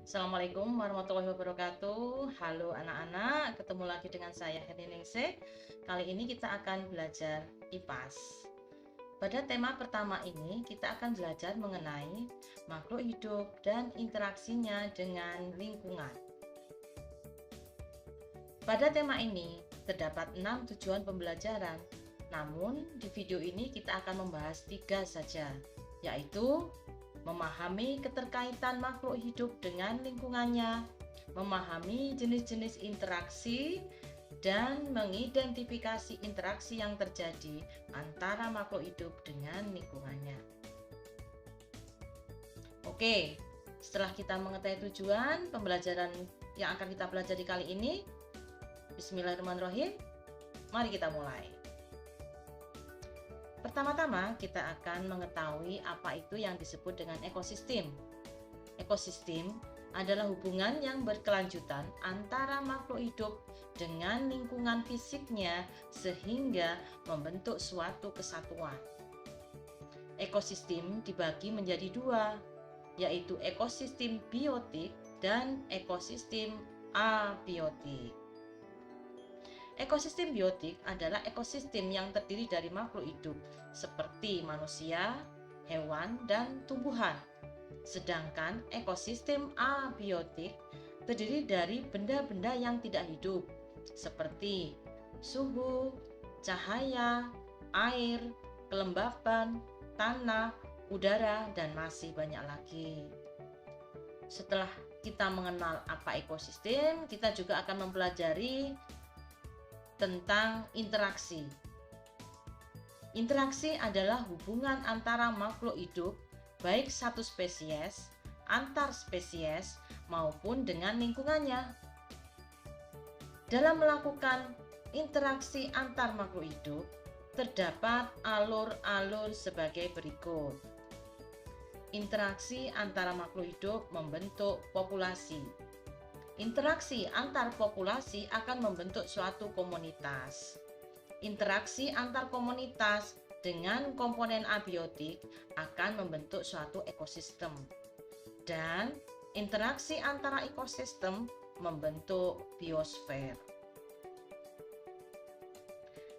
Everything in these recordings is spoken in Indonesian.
Assalamualaikum warahmatullahi wabarakatuh. Halo anak-anak, ketemu lagi dengan saya Herni Ningsih. Kali ini kita akan belajar IPAS. Pada tema pertama ini kita akan belajar mengenai makhluk hidup dan interaksinya dengan lingkungan. Pada tema ini terdapat 6 tujuan pembelajaran. Namun di video ini kita akan membahas 3 saja, yaitu memahami keterkaitan makhluk hidup dengan lingkungannya, memahami jenis-jenis interaksi, dan mengidentifikasi interaksi yang terjadi antara makhluk hidup dengan lingkungannya. Oke, setelah kita mengetahui tujuan pembelajaran yang akan kita pelajari kali ini, bismillahirrahmanirrahim, mari kita mulai. Pertama-tama kita akan mengetahui apa itu yang disebut dengan ekosistem. Ekosistem adalah hubungan yang berkelanjutan antara makhluk hidup dengan lingkungan fisiknya sehingga membentuk suatu kesatuan. Ekosistem dibagi menjadi dua, yaitu ekosistem biotik dan ekosistem abiotik. Ekosistem biotik adalah ekosistem yang terdiri dari makhluk hidup seperti manusia, hewan, dan tumbuhan. Sedangkan ekosistem abiotik terdiri dari benda-benda yang tidak hidup seperti suhu, cahaya, air, kelembapan, tanah, udara, dan masih banyak lagi. Setelah kita mengenal apa ekosistem, kita juga akan mempelajari tentang interaksi. Interaksi adalah hubungan antara makhluk hidup, baik satu spesies, antar spesies, maupun dengan lingkungannya. Dalam melakukan interaksi antar makhluk hidup, terdapat alur-alur sebagai berikut. Interaksi antara makhluk hidup membentuk populasi. Interaksi antar populasi akan membentuk suatu komunitas. Interaksi antar komunitas dengan komponen abiotik akan membentuk suatu ekosistem. Dan interaksi antara ekosistem membentuk biosfer.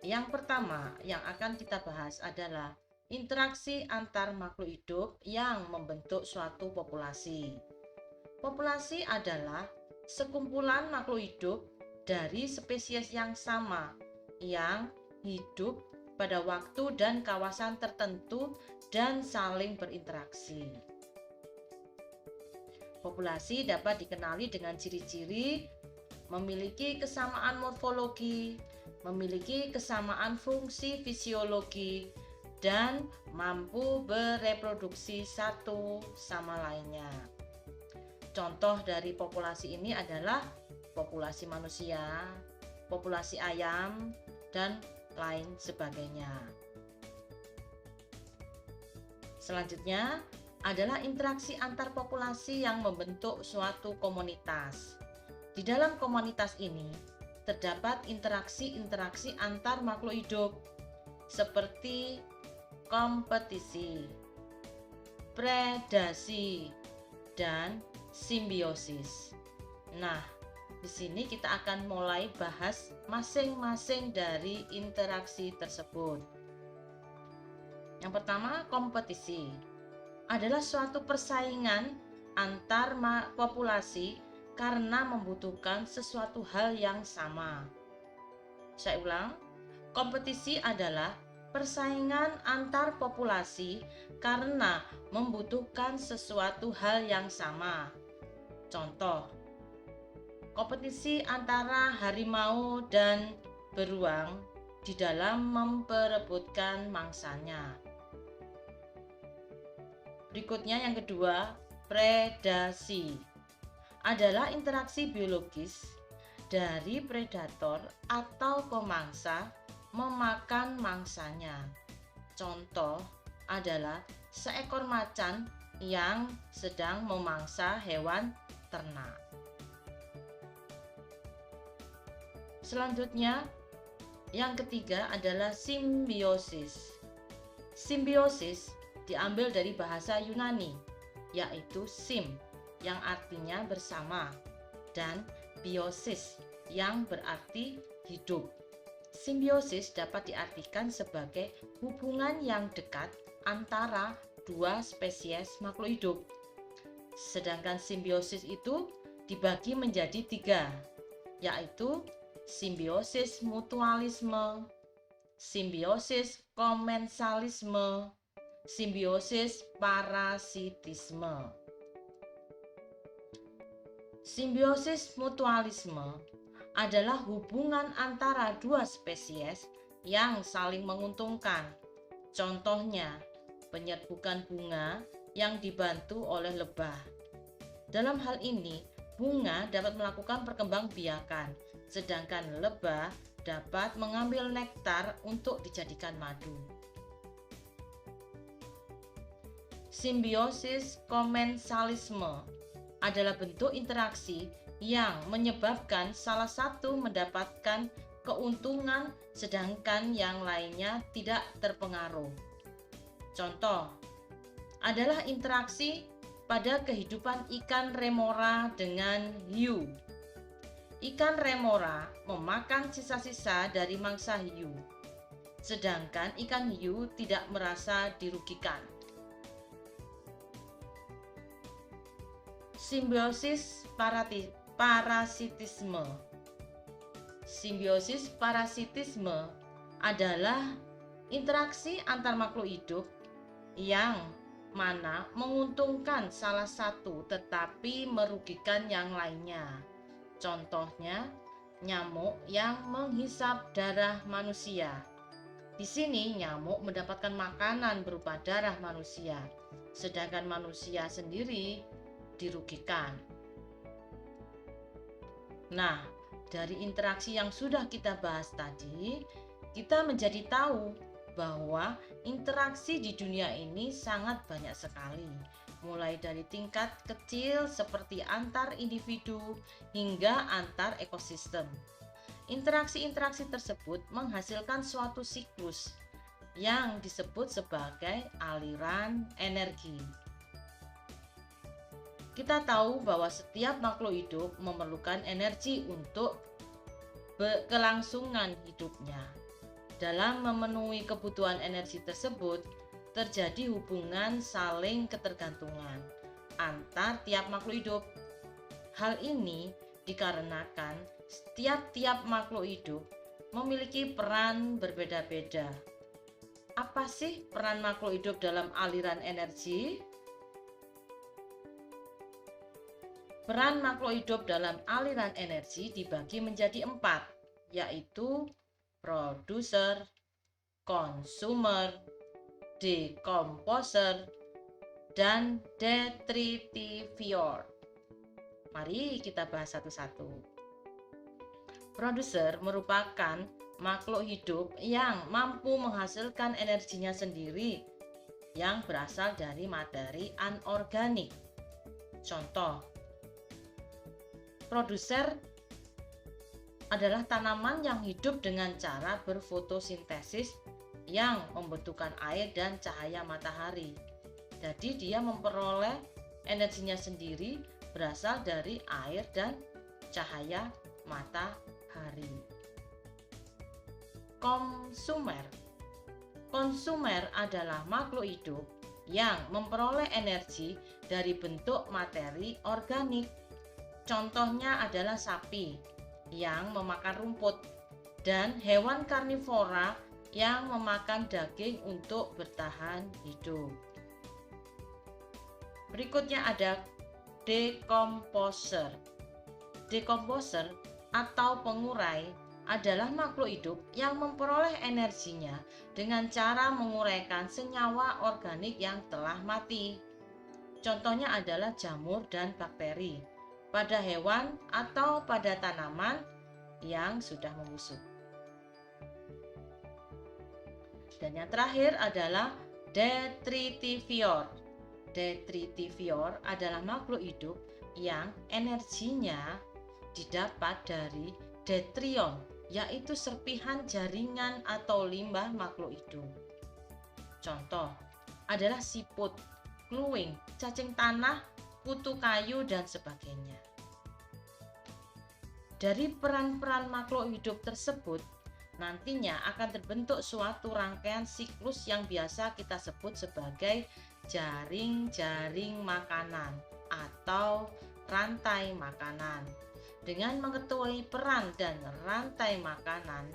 Yang pertama yang akan kita bahas adalah interaksi antar makhluk hidup yang membentuk suatu populasi. Populasi adalah sekumpulan makhluk hidup dari spesies yang sama yang hidup pada waktu dan kawasan tertentu dan saling berinteraksi. Populasi dapat dikenali dengan ciri-ciri memiliki kesamaan morfologi, memiliki kesamaan fungsi fisiologi, dan mampu bereproduksi satu sama lainnya. Contoh dari populasi ini adalah populasi manusia, populasi ayam, dan lain sebagainya. Selanjutnya adalah interaksi antar populasi yang membentuk suatu komunitas. Di dalam komunitas ini terdapat interaksi-interaksi antar makhluk hidup seperti kompetisi, predasi, dan simbiosis. Nah, di sini kita akan mulai bahas masing-masing dari interaksi tersebut. Yang pertama, kompetisi adalah suatu persaingan antar populasi karena membutuhkan sesuatu hal yang sama. Saya ulang, kompetisi adalah persaingan antar populasi karena membutuhkan sesuatu hal yang sama. Contoh, kompetisi antara harimau dan beruang di dalam memperebutkan mangsanya. Berikutnya yang kedua, predasi adalah interaksi biologis dari predator atau pemangsa memakan mangsanya. Contoh adalah seekor macan yang sedang memangsa hewan ternak. Selanjutnya, yang ketiga adalah simbiosis. Simbiosis diambil dari bahasa Yunani, yaitu sim, yang artinya bersama, dan biosis yang berarti hidup. Simbiosis dapat diartikan sebagai hubungan yang dekat antara dua spesies makhluk hidup. Sedangkan simbiosis itu dibagi menjadi tiga, yaitu simbiosis mutualisme, simbiosis komensalisme, simbiosis parasitisme. Simbiosis mutualisme adalah hubungan antara dua spesies yang saling menguntungkan. Contohnya, penyerbukan bunga yang dibantu oleh lebah. Dalam hal ini, bunga dapat melakukan perkembangbiakan, sedangkan lebah dapat mengambil nektar untuk dijadikan madu. Simbiosis komensalisme adalah bentuk interaksi yang menyebabkan salah satu mendapatkan keuntungan sedangkan yang lainnya tidak terpengaruh. Contoh adalah interaksi pada kehidupan ikan remora dengan hiu. Ikan remora memakan sisa-sisa dari mangsa hiu, sedangkan ikan hiu tidak merasa dirugikan. Simbiosis parasitisme. Simbiosis parasitisme adalah interaksi antar makhluk hidup yang mana menguntungkan salah satu tetapi merugikan yang lainnya. Contohnya, nyamuk yang menghisap darah manusia. Di sini nyamuk mendapatkan makanan berupa darah manusia, sedangkan manusia sendiri dirugikan. Nah, dari interaksi yang sudah kita bahas tadi, kita menjadi tahu bahwa interaksi di dunia ini sangat banyak sekali, mulai dari tingkat kecil seperti antar individu hingga antar ekosistem. Interaksi-interaksi tersebut menghasilkan suatu siklus yang disebut sebagai aliran energi. Kita tahu bahwa setiap makhluk hidup memerlukan energi untuk kelangsungan hidupnya. Dalam memenuhi kebutuhan energi tersebut, terjadi hubungan saling ketergantungan antar tiap makhluk hidup. Hal ini dikarenakan setiap makhluk hidup memiliki peran berbeda-beda. Apa sih peran makhluk hidup dalam aliran energi? Peran makhluk hidup dalam aliran energi dibagi menjadi 4, yaitu produser, konsumer, decomposer, dan detritivior. Mari kita bahas satu-satu. Produser merupakan makhluk hidup yang mampu menghasilkan energinya sendiri yang berasal dari materi anorganik. Contoh, produser adalah tanaman yang hidup dengan cara berfotosintesis yang membutuhkan air dan cahaya matahari. Jadi dia memperoleh energinya sendiri berasal dari air dan cahaya matahari. Konsumer adalah makhluk hidup yang memperoleh energi dari bentuk materi organik. Contohnya adalah sapi yang memakan rumput dan hewan karnivora yang memakan daging untuk bertahan hidup. Berikutnya ada decomposer. Decomposer atau pengurai adalah makhluk hidup yang memperoleh energinya dengan cara menguraikan senyawa organik yang telah mati. Contohnya adalah jamur dan bakteri pada hewan atau pada tanaman yang sudah membusuk. Dan yang terakhir adalah detritivior. Detritivior adalah makhluk hidup yang energinya didapat dari detrion, yaitu serpihan jaringan atau limbah makhluk hidup. Contoh adalah siput, kluwing, cacing tanah, kutu kayu, dan sebagainya. Dari peran-peran makhluk hidup tersebut, nantinya akan terbentuk suatu rangkaian siklus yang biasa kita sebut sebagai jaring-jaring makanan atau rantai makanan. Dengan mengetahui peran dan rantai makanan,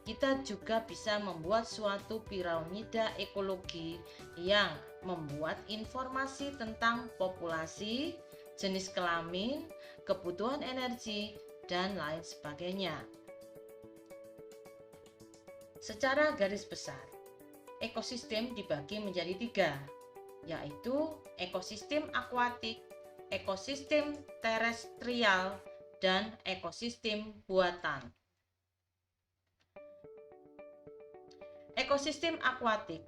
kita juga bisa membuat suatu piramida ekologi yang membuat informasi tentang populasi, jenis kelamin, kebutuhan energi, dan lain sebagainya. Secara garis besar, ekosistem dibagi menjadi 3, yaitu ekosistem akuatik, ekosistem terestrial, dan ekosistem buatan. Ekosistem akuatik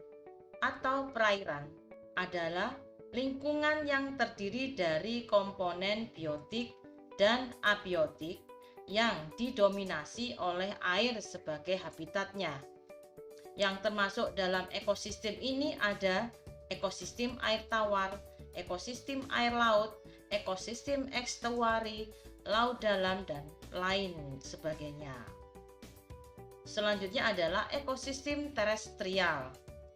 atau perairan adalah lingkungan yang terdiri dari komponen biotik dan abiotik yang didominasi oleh air sebagai habitatnya. Yang termasuk dalam ekosistem ini ada ekosistem air tawar, ekosistem air laut, ekosistem estuari, laut dalam, dan lain sebagainya. Selanjutnya adalah ekosistem terestrial.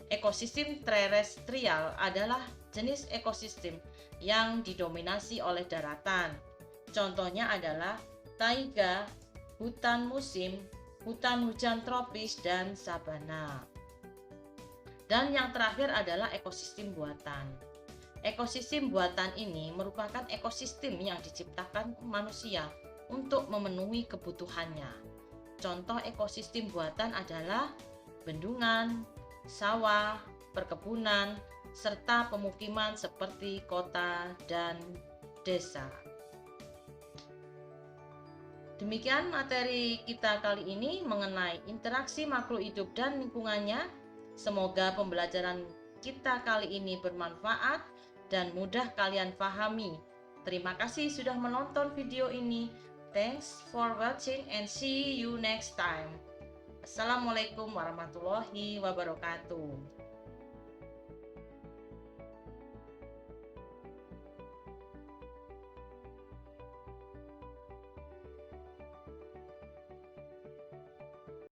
Ekosistem terestrial adalah jenis ekosistem yang didominasi oleh daratan. Contohnya adalah taiga, hutan musim, hutan hujan tropis, dan sabana. Dan yang terakhir adalah ekosistem buatan. Ekosistem buatan ini merupakan ekosistem yang diciptakan manusia untuk memenuhi kebutuhannya. Contoh ekosistem buatan adalah bendungan, sawah, perkebunan, serta pemukiman seperti kota dan desa. Demikian materi kita kali ini mengenai interaksi makhluk hidup dan lingkungannya. Semoga pembelajaran kita kali ini bermanfaat dan mudah kalian pahami. Terima kasih sudah menonton video ini. Thanks for watching and see you next time. Assalamualaikum warahmatullahi wabarakatuh.